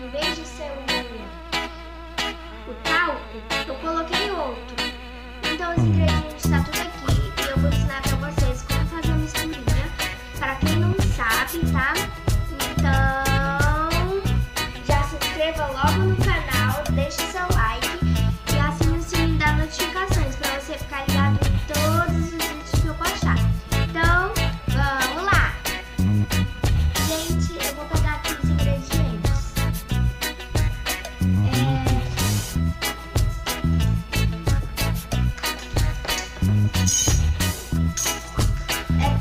em vez de ser o talco, eu coloquei outro. Então os ingredientes tá tudo aqui e eu vou ensinar pra vocês como fazer a misturinha. Para quem não sabe, tá? Então já se inscreva logo no canal, deixe seu like e assine o sininho das notificações para você ficar ligado em todos os vídeos que eu postar. Então, vamos lá! Gente, eu vou pegar aqui os ingredientes.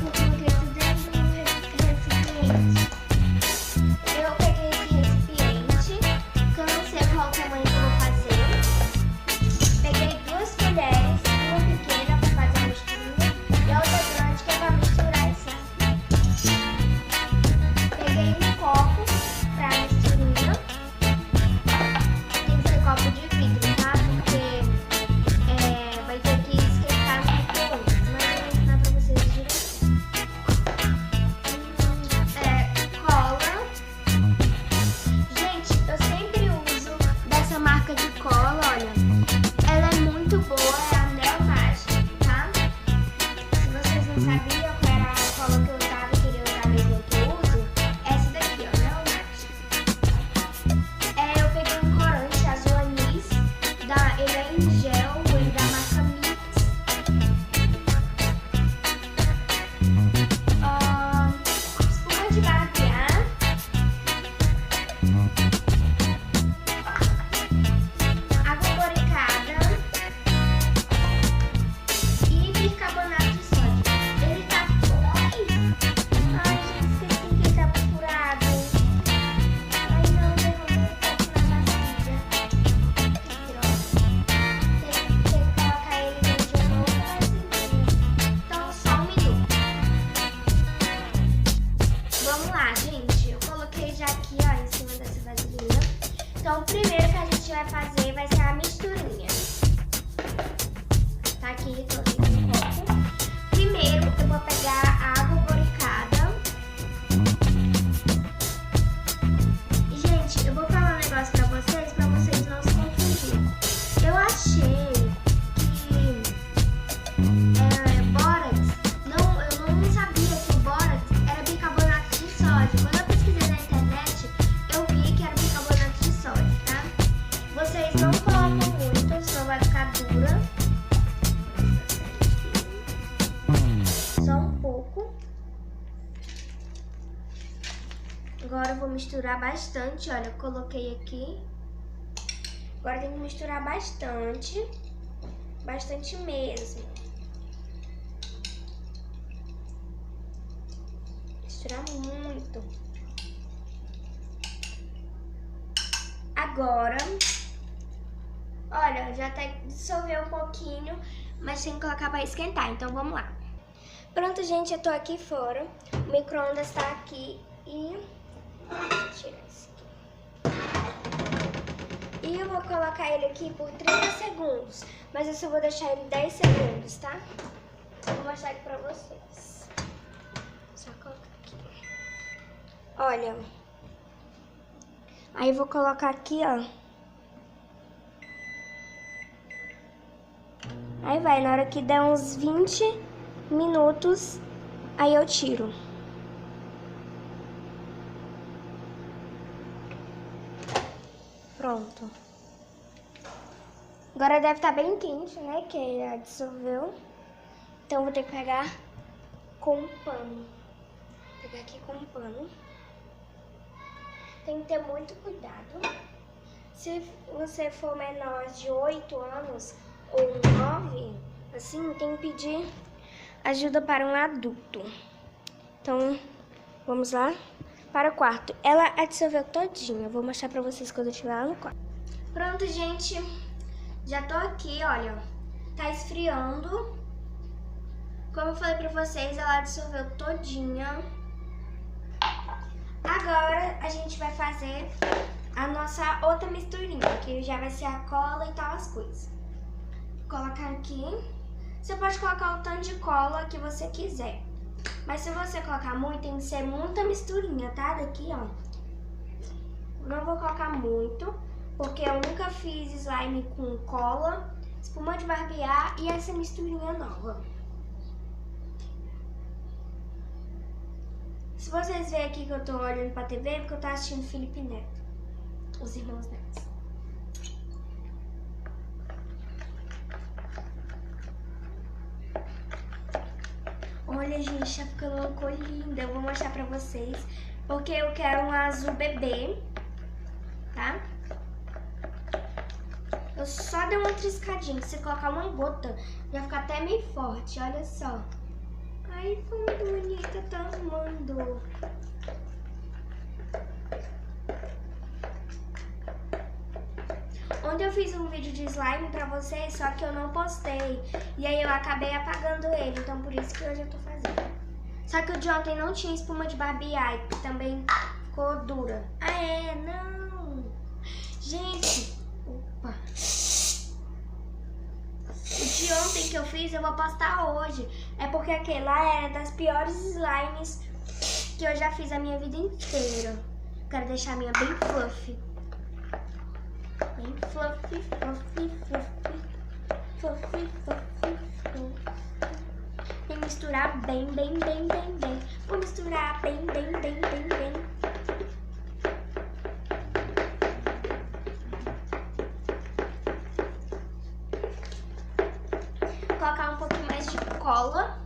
Coloquei tudo dentro do recipiente. Eu peguei esse recipiente, que eu não sei qual o tamanho que eu vou fazer. Peguei 2 colheres, uma pequena para fazer a mistura e a outra grande que é para misturar isso aqui. Peguei um copo para a misturinha. Tem que ser copo de vidro, tá? Porque vai ter que esquentar no micro-ondas, mas eu vou ensinar para vocês direitinho. Cola. Gente, eu sempre uso dessa marca de cola, olha. Ela é muito boa, é a Neomagic, tá? Se vocês não sabiam qual era a cola que eu usava e queria usar mesmo que eu uso, essa daqui, ó, Neomagic. Eu peguei um corante azul anis, ele é em gel, ele da marca Mix. Espuma de barbear. Água boricada e bicarbonato de sódio. Ele tá Ai, gente, esqueci que ele tá furado. Ai, não, derramei um pouco na vasilha. Que droga. Tem que colocar ele dentro de uma outra vasilha. Então, só um minuto. Vamos lá, gente. Eu coloquei já aqui, ó, em cima dessa vasilhinha. Então, o primeiro que a gente vai fazer vai ser a misturinha. Tá aqui, coloquei no copo. Primeiro, eu vou pegar a água boricada. E, gente, eu vou falar um negócio pra vocês não se confundirem. Eu achei que bórax, eu não sabia que o bórax era bicarbonato de sódio. Quando eu pesquisei na internet, eu vi que era bicarbonato de sódio, tá? Vocês não colocam muito, senão vai ficar dura. Só um pouco. Agora eu vou misturar bastante, olha, eu coloquei aqui. Agora tem que misturar bastante. Bastante mesmo. Misturar muito. Agora, olha, já até dissolveu um pouquinho, mas tem que colocar para esquentar, então vamos lá. Pronto, gente, eu tô aqui fora. O micro-ondas tá aqui e... Deixa eu tirar isso aqui. E eu vou colocar ele aqui por 30 segundos, mas eu só vou deixar ele 10 segundos, tá? Vou mostrar aqui pra vocês. Só colocar aqui. Olha. Aí eu vou colocar aqui, ó. Aí vai, na hora que der uns 20 minutos, aí eu tiro. Pronto. Agora deve estar bem quente, né? Que já dissolveu. Então eu vou ter que pegar com um pano. Vou pegar aqui com um pano. Tem que ter muito cuidado. Se você for menor de 8 anos ou 9, assim, tem que pedir ajuda para um adulto. Então, vamos lá para o quarto. Ela dissolveu todinha. Vou mostrar pra vocês quando eu estiver lá no quarto. Pronto, gente. Já tô aqui, olha. Tá esfriando. Como eu falei pra vocês, ela dissolveu todinha. Agora a gente vai fazer a nossa outra misturinha, que já vai ser a cola e tal as coisas. Vou colocar aqui. Você pode colocar o tanto de cola que você quiser. Mas se você colocar muito, tem que ser muita misturinha, tá? Daqui, ó. Não vou colocar muito, porque eu nunca fiz slime com cola, espuma de barbear e essa misturinha nova. Se vocês verem aqui que eu tô olhando pra TV, é porque eu tô assistindo Felipe Neto, os irmãos Neto. Olha, gente, tá ficando uma cor linda. Eu vou mostrar pra vocês, porque eu quero um azul bebê, tá? Eu só dei uma triscadinha. Se colocar uma gota, vai ficar até meio forte, olha só. Ai, ficou muito bonita, tá amando. Ontem eu fiz um vídeo de slime pra vocês, só que eu não postei. E aí eu acabei apagando ele, então por isso que hoje eu tô fazendo. Só que o de ontem não tinha espuma de barbear, e também ficou dura. Ah, é? Não. Gente, opa. O de ontem que eu fiz eu vou postar hoje. É porque aquele lá é das piores slimes que eu já fiz a minha vida inteira. Quero deixar a minha bem fluffy. Bem fluffy, fluffy, fluffy. Fluffy, fluffy, fluffy. E misturar bem, bem, bem, bem, bem. Vou misturar bem, bem, bem, bem, bem. Colocar um pouquinho mais de cola.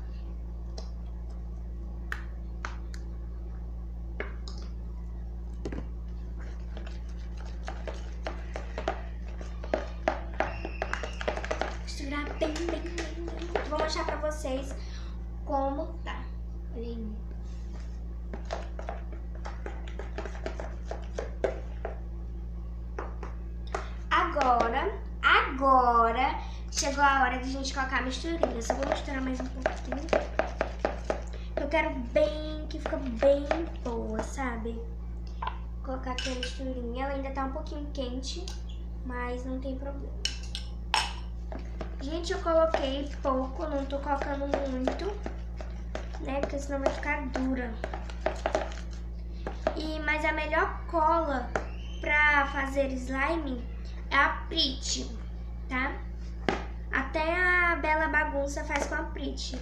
Misturar bem, bem, bem, bem. Vou mostrar pra vocês como tá. Olhem. Agora chegou a hora de a gente colocar a misturinha. Eu só vou misturar mais um pouquinho. Eu quero bem, que fica bem boa, sabe? Vou colocar aqui a misturinha. Ela ainda tá um pouquinho quente, mas não tem problema. Gente, eu coloquei pouco, não tô colocando muito, né? Porque senão vai ficar dura. Mas a melhor cola pra fazer slime é a Prit, tá? Até a Bela Bagunça faz com a Prit.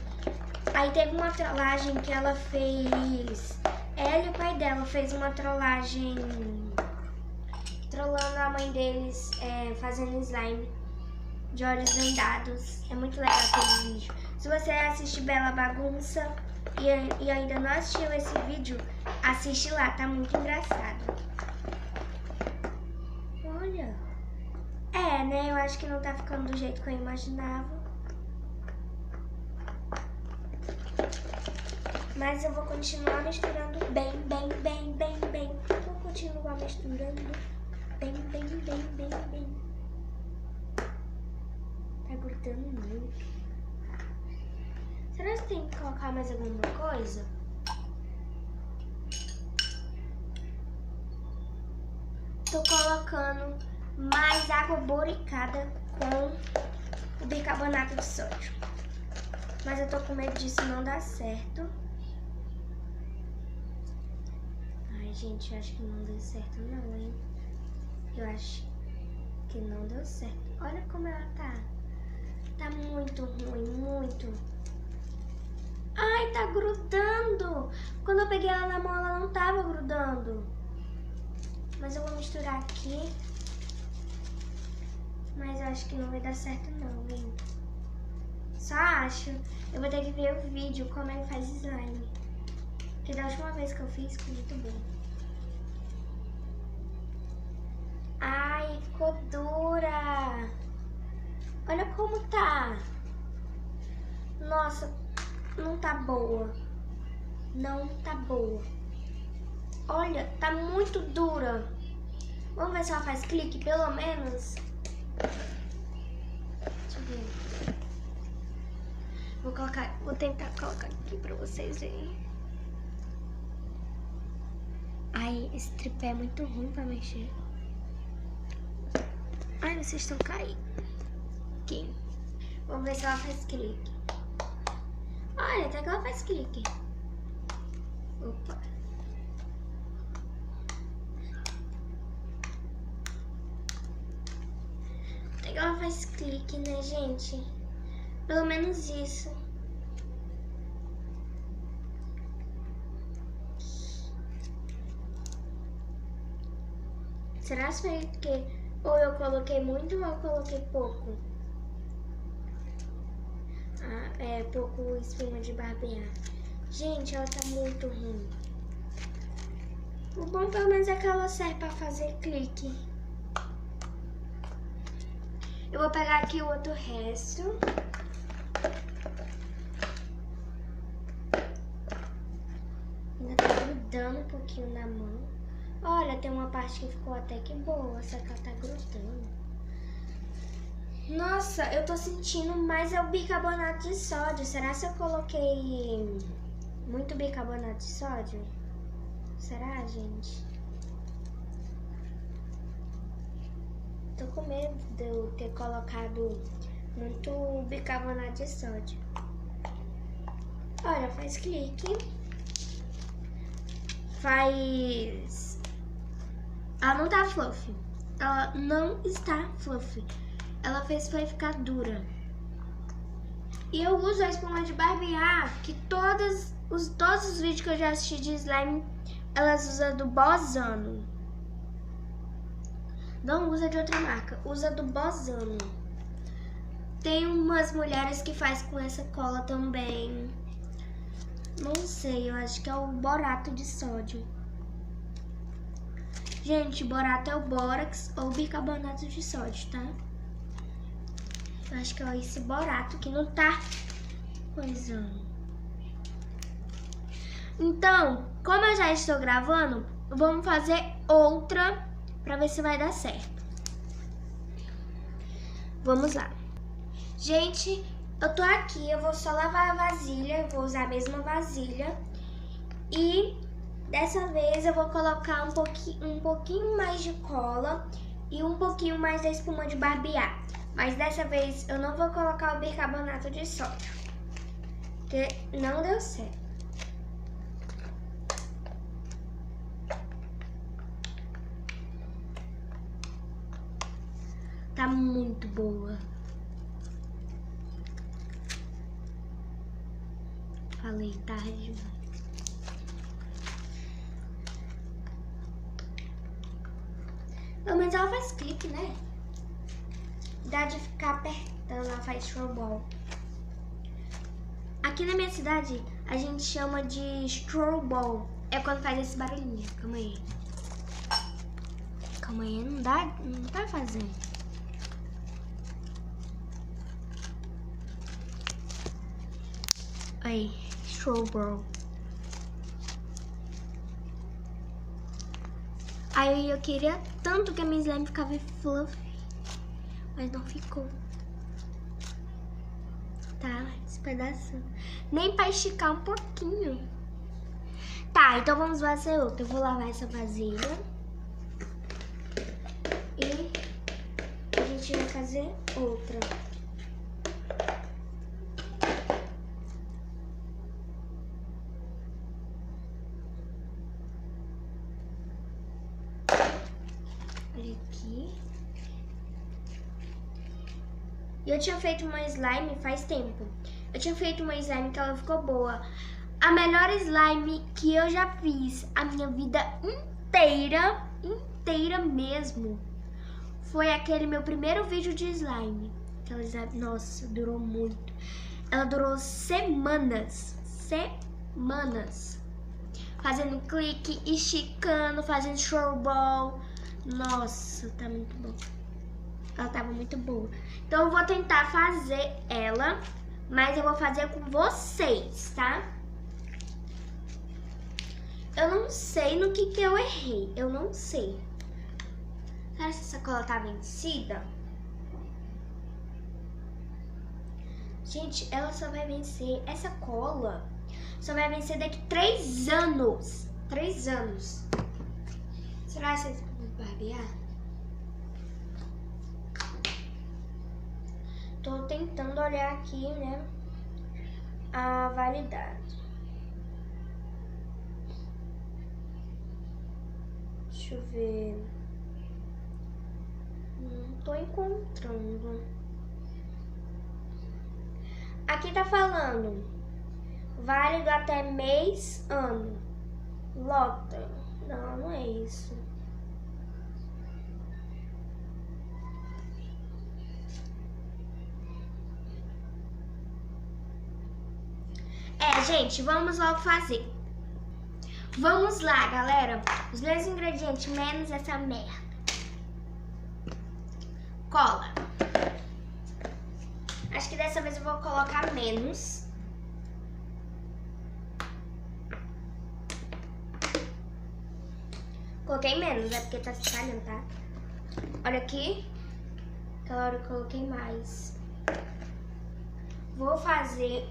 Aí teve uma trollagem que ela fez. Ela e o pai dela fez uma trollagem trollando a mãe deles fazendo slime de olhos vendados. É muito legal aquele vídeo. Se você assiste Bela Bagunça e ainda não assistiu esse vídeo, assiste lá, tá muito engraçado. Olha. Né? Eu acho que não tá ficando do jeito que eu imaginava. Mas eu vou continuar misturando bem, bem, bem, bem, bem. Vou continuar misturando bem, bem, bem, bem, bem. Tá grudando muito. Será que tem que colocar mais alguma coisa? Tô colocando mais água boricada com o bicarbonato de sódio. Mas eu tô com medo disso não dar certo. Ai, gente, eu acho que não deu certo não, hein? Eu acho que não deu certo. Olha como ela tá. Tá muito ruim, muito. Ai, tá grudando. Quando eu peguei ela na mão, ela não tava grudando. Mas eu vou misturar aqui. Mas eu acho que não vai dar certo não, hein? Só acho. Eu vou ter que ver o vídeo como ele faz slime. Porque da última vez que eu fiz, ficou muito bom. Ai, ficou dura. Olha como tá. Nossa, não tá boa. Não tá boa. Olha, tá muito dura. Vamos ver se ela faz clique, pelo menos. Deixa eu ver. Vou tentar colocar aqui pra vocês verem. Ai, esse tripé é muito ruim pra mexer. Ai, vocês estão caindo. Aqui. Vamos ver se ela faz clique. Olha, até que ela faz clique. Opa. ela faz clique, né, gente? Pelo menos isso. Será que foi que ou eu coloquei muito ou eu coloquei pouco? Pouco espuma de barbear. Gente, ela tá muito ruim. O bom pelo menos é que ela serve pra fazer clique. Eu vou pegar aqui o outro resto. Ainda tá grudando um pouquinho na mão. Olha, tem uma parte que ficou até que boa, só que ela tá grudando. Nossa, eu tô sentindo mais o bicarbonato de sódio. Será que eu coloquei muito bicarbonato de sódio? Será, gente? Tô com medo de eu ter colocado muito bicarbonato de sódio. Olha, faz clique. Ela não tá fluffy. Ela não está fluffy. Ela foi ficar dura. E eu uso a espuma de barbear, que todos os vídeos que eu já assisti de slime, elas usam do Bozano. Não usa de outra marca, usa do Bozano. Tem umas mulheres que faz com essa cola também. Não sei, eu acho que é o borato de sódio. Gente, borato é o bórax ou bicarbonato de sódio, tá? Eu acho que é esse borato que não tá coisando. Então, como eu já estou gravando, vamos fazer outra pra ver se vai dar certo. Vamos lá. Gente, eu tô aqui, eu vou só lavar a vasilha, eu vou usar a mesma vasilha. E dessa vez eu vou colocar um pouquinho mais de cola e um pouquinho mais da espuma de barbear. Mas dessa vez eu não vou colocar o bicarbonato de sódio, porque não deu certo. Tá muito boa. Falei tarde demais. Pelo menos ela faz clique, né? Dá de ficar apertando, ela faz snowball. Aqui na minha cidade, a gente chama de snowball. É quando faz esse barulhinho. Calma aí. Calma aí, não tá fazendo. Aí, snowball. Aí eu queria tanto que a minha slime ficava fluffy, mas não ficou. Tá, despedaçando. Nem pra esticar um pouquinho. Tá, então vamos fazer outra. Eu vou lavar essa vasilha. E a gente vai fazer outra. Olha aqui. E eu tinha feito uma slime faz tempo. Eu tinha feito uma slime que ela ficou boa. A melhor slime que eu já fiz a minha vida inteira mesmo, foi aquele meu primeiro vídeo de slime. Aquela slime, nossa, durou muito. Ela durou semanas. Fazendo clique, esticando, fazendo snowball. Nossa, tá muito bom. Ela tava muito boa. Então eu vou tentar fazer ela, mas eu vou fazer com vocês, tá? Eu não sei no que eu errei. Eu não sei. Será que essa cola tá vencida? Gente, ela só vai vencer. Essa cola só vai vencer daqui 3 anos. 3 anos. Será que vocês vão barbear? Tô tentando olhar aqui, né, a validade. Deixa eu ver. Não tô encontrando. Aqui tá falando válido até mês, ano. Lota. Não, não é isso. Gente, vamos logo fazer. Vamos lá, galera. Os meus ingredientes menos essa merda. Cola. Acho que dessa vez eu vou colocar menos. Coloquei menos, é porque tá se espalhando, tá? Olha aqui. Aquela hora eu coloquei mais. Vou fazer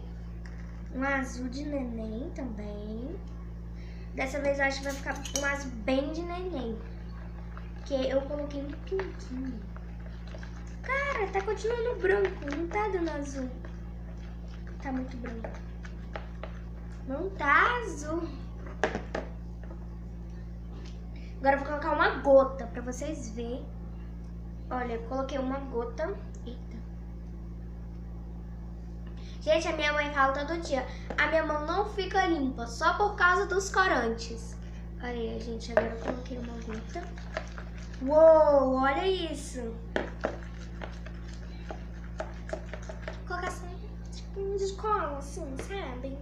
um azul de neném também. Dessa vez eu acho que vai ficar um azul bem de neném. Porque eu coloquei um pinguinho. Cara, tá continuando branco. Não tá dando azul. Tá muito branco. Não tá azul. Agora eu vou colocar uma gota pra vocês verem. Olha, eu coloquei uma gota. Eita. Gente, a minha mãe fala todo dia, a minha mão não fica limpa só por causa dos corantes. Olha aí, gente, agora eu coloquei uma gota. Uou, olha isso. Vou colocar assim, tipo um de cola, assim, sabe?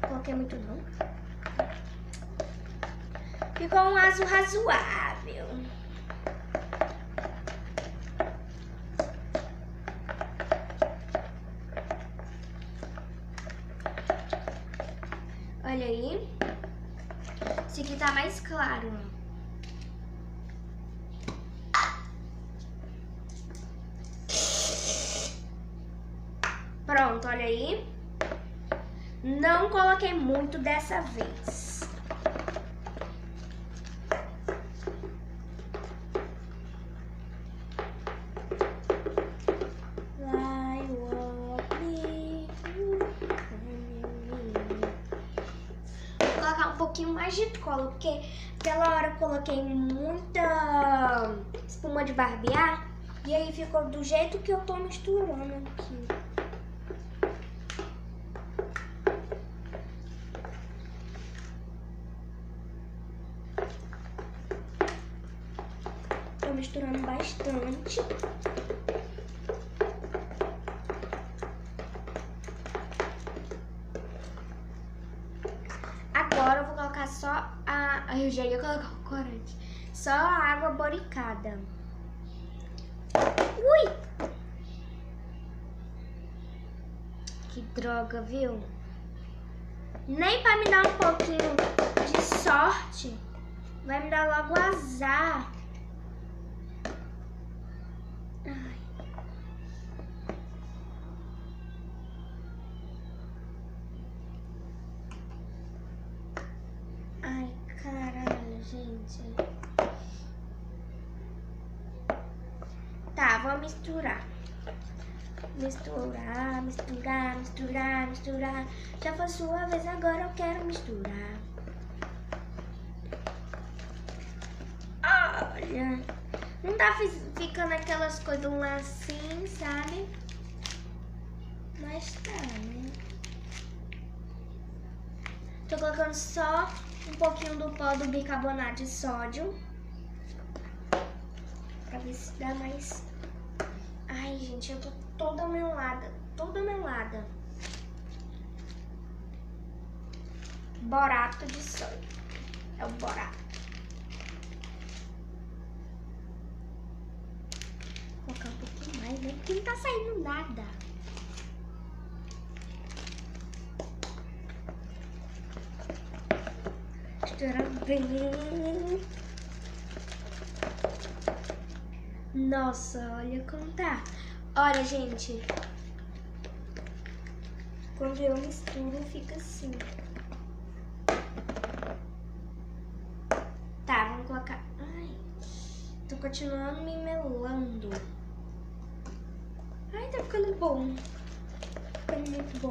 Coloquei muito não. Ficou um azul razoável. Olha aí. Esse aqui tá mais claro. Pronto, olha aí. Não coloquei muito dessa vez. Um pouquinho mais de cola, porque aquela hora eu coloquei muita espuma de barbear e aí ficou do jeito que eu tô misturando aqui. Tô misturando bastante. Agora eu vou colocar só a... Eu já ia colocar o corante. Só a água boricada. Ui! Que droga, viu? Nem pra me dar um pouquinho de sorte, vai me dar logo azar. Ai. Ai, caralho, gente. Tá, vou misturar. Misturar, misturar, misturar, misturar. Já foi sua vez, agora eu quero misturar. Olha, não tá ficando aquelas coisas lá assim, sabe? Mas tá, né? Tô colocando só um pouquinho do pó do bicarbonato de sódio. Pra ver se dá mais... Ai, gente, eu tô toda melada, toda melada. Borato de sódio. É o borato. Vou colocar um pouquinho mais, né? Porque não tá saindo nada. Misturar bem. Nossa, olha como tá. Olha, gente. Quando eu misturo, fica assim. Tá, vamos colocar... Ai, tô continuando me melando. Ai, tá ficando bom. Tá ficando muito bom.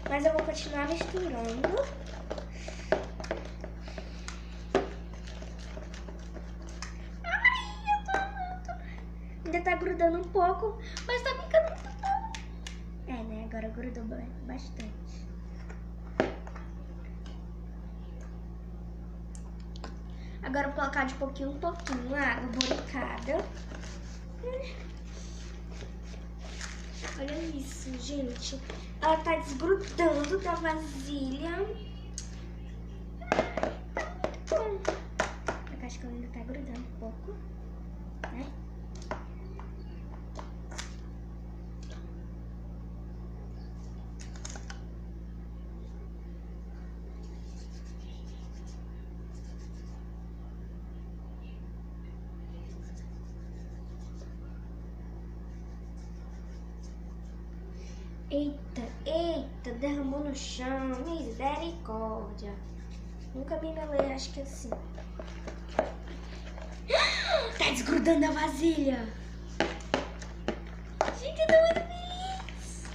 Mas eu vou continuar misturando. grudando um pouco, mas tá ficando muito bom. É, né? Agora grudou bastante. Agora eu vou colocar de pouquinho em pouquinho a água boricada. Olha isso, gente. Ela tá desgrudando da vasilha. Tá muito bom. Eu acho que ela ainda tá grudando um pouco, né? Eita, eita, derramou no chão, misericórdia. Nunca me melei, acho que assim. Tá desgrudando a vasilha. Gente, eu tô muito feliz.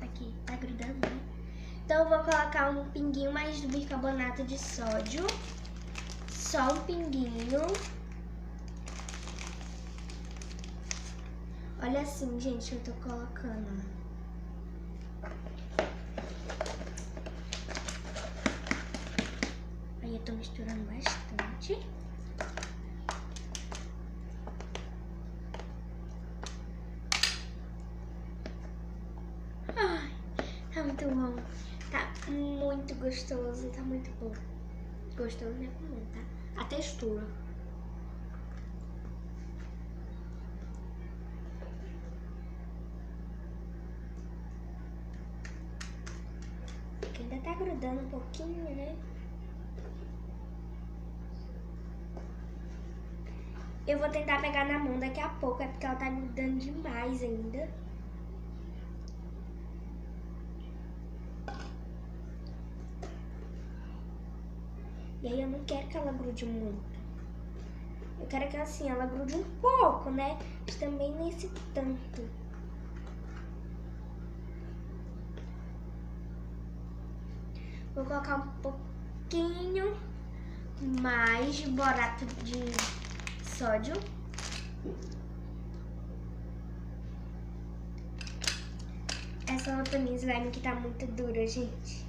Aqui, tá grudando, né? Então eu vou colocar um pinguinho mais do bicarbonato de sódio. Só um pinguinho. Olha assim, gente, eu tô colocando. Aí eu tô misturando bastante. Ai, tá muito bom. Tá muito gostoso, tá muito bom. Gostoso, né? Tá? A textura. Ainda tá grudando um pouquinho, né? Eu vou tentar pegar na mão daqui a pouco, é porque ela tá grudando demais ainda. E aí eu não quero que ela grude muito. Eu quero que assim, ela grude um pouco, né? Mas também nesse tanto. Vou colocar um pouquinho mais de borato de sódio. Essa lampinha slime aqui tá muito dura, gente.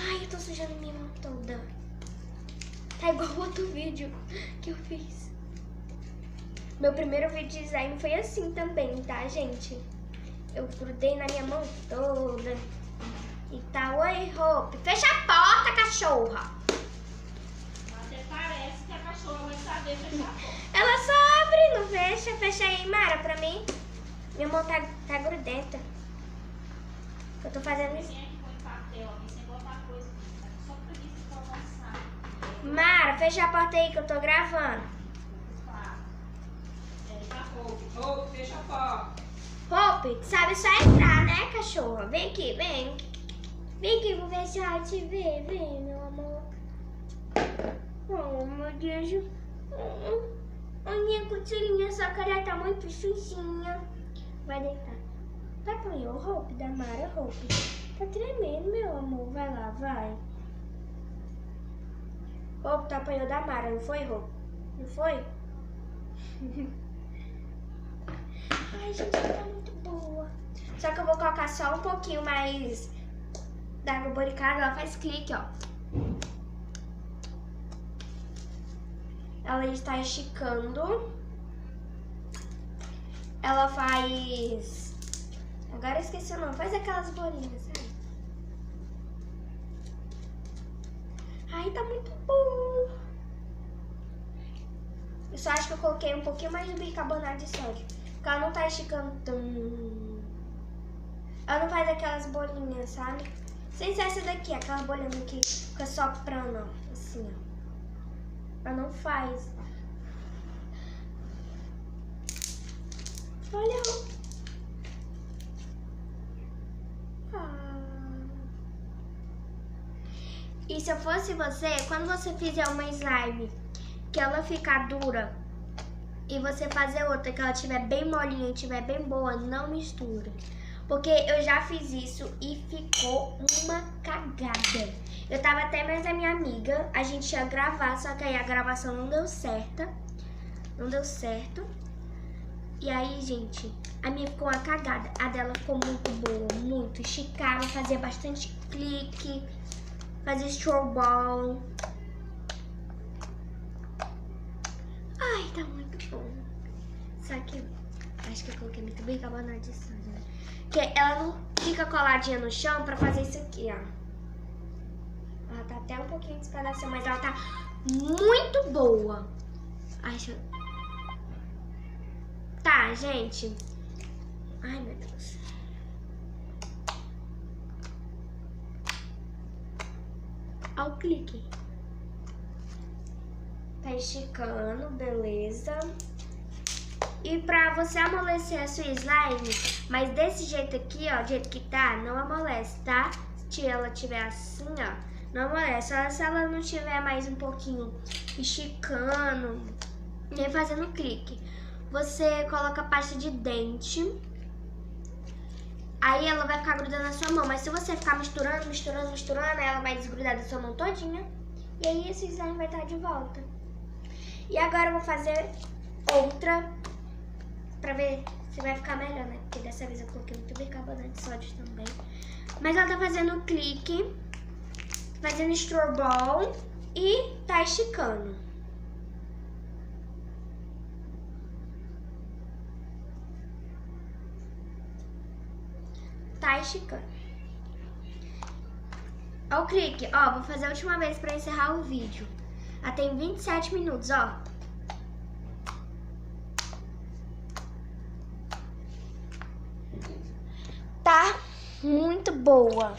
Ai, eu tô sujando minha mão toda. Tá igual o outro vídeo que eu fiz. Meu primeiro vídeo de design foi assim também, tá, gente? Eu grudei na minha mão toda. E tá, oi, Hope. Fecha a porta, cachorra. Até parece que a cachorra vai saber fechar a porta. Ela só abre, não fecha. Fecha aí, Mara, pra mim. Minha mão tá grudenta. Eu tô fazendo isso. Quem é que põe papel aqui sem botar coisa? Só preguiça pra almoçar. Mara, fecha a porta aí que eu tô gravando. Hope, fecha a porta. Hope, sabe só entrar, né, cachorra? Vem aqui, vem. Vem aqui, vou ver se ela te vê. Vem, meu amor. Oh, meu Deus. A minha cotilinha, só que ela tá muito sujinha. Vai deitar. Tá apanhou, Hope, da Mara, Hope. Tá tremendo, meu amor. Vai lá, vai. Hope, tá apanhou da Mara, não foi, Hope? Não foi? Ai, gente, tá muito boa. Só que eu vou colocar só um pouquinho mais da água boricada. Ela faz clique, ó. Ela está esticando. Ela faz... Agora eu esqueci o nome. Faz aquelas bolinhas, sabe? Ai, tá muito bom. Eu só acho que eu coloquei um pouquinho mais de bicarbonato de sódio. Porque ela não tá esticando tão... Ela não faz aquelas bolinhas, sabe? Sem ser essa daqui, aquela bolinha que fica soprando, ó. Assim, ó. Ela não faz. Olha. E se eu fosse você, quando você fizer uma slime que ela ficar dura e você fazer outra que ela estiver bem molinha e estiver bem boa, não mistura. porque eu já fiz isso e ficou uma cagada. Eu tava até mais a minha amiga, a gente ia gravar, só que aí a gravação não deu certo. E aí, gente, a minha ficou uma cagada. A dela ficou muito boa, muito. Esticava, fazia bastante clique, fazia strawball. Ai, tá muito bom. Só que acho que eu coloquei muito bicarbonato de sódio, né? Porque ela não fica coladinha no chão pra fazer isso aqui, ó. Ela tá até um pouquinho despedaçada, mas ela tá muito boa. Ai, deixa eu... Tá, gente. Ai, meu Deus. Olha o clique. Tá esticando, beleza. E pra você amolecer a sua slime, mas desse jeito aqui, ó, do jeito que tá, não amolece, tá? Se ela tiver assim, ó, não amolece. Se ela não tiver mais um pouquinho esticando, nem fazendo clique, você coloca pasta de dente. Aí ela vai ficar grudando na sua mão. Mas se você ficar misturando, ela vai desgrudar da sua mão todinha. E aí esse slime vai estar de volta. E agora eu vou fazer outra pra ver se vai ficar melhor, né? Porque dessa vez eu coloquei muito bicarbonato de sódio também. Mas ela tá fazendo clique, fazendo strawball e tá esticando. Tá esticando. Ó o clique, ó, vou fazer a última vez pra encerrar o vídeo. Ela tem 27 minutos, ó. Tá muito boa.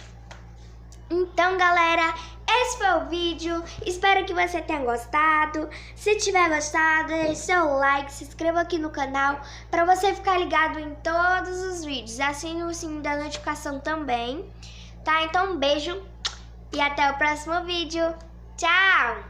Então, galera, esse foi o vídeo. Espero que você tenha gostado. Se tiver gostado, deixe seu like, se inscreva aqui no canal para você ficar ligado em todos os vídeos. Assine o sininho da notificação também, tá? Então, um beijo e até o próximo vídeo. Tchau!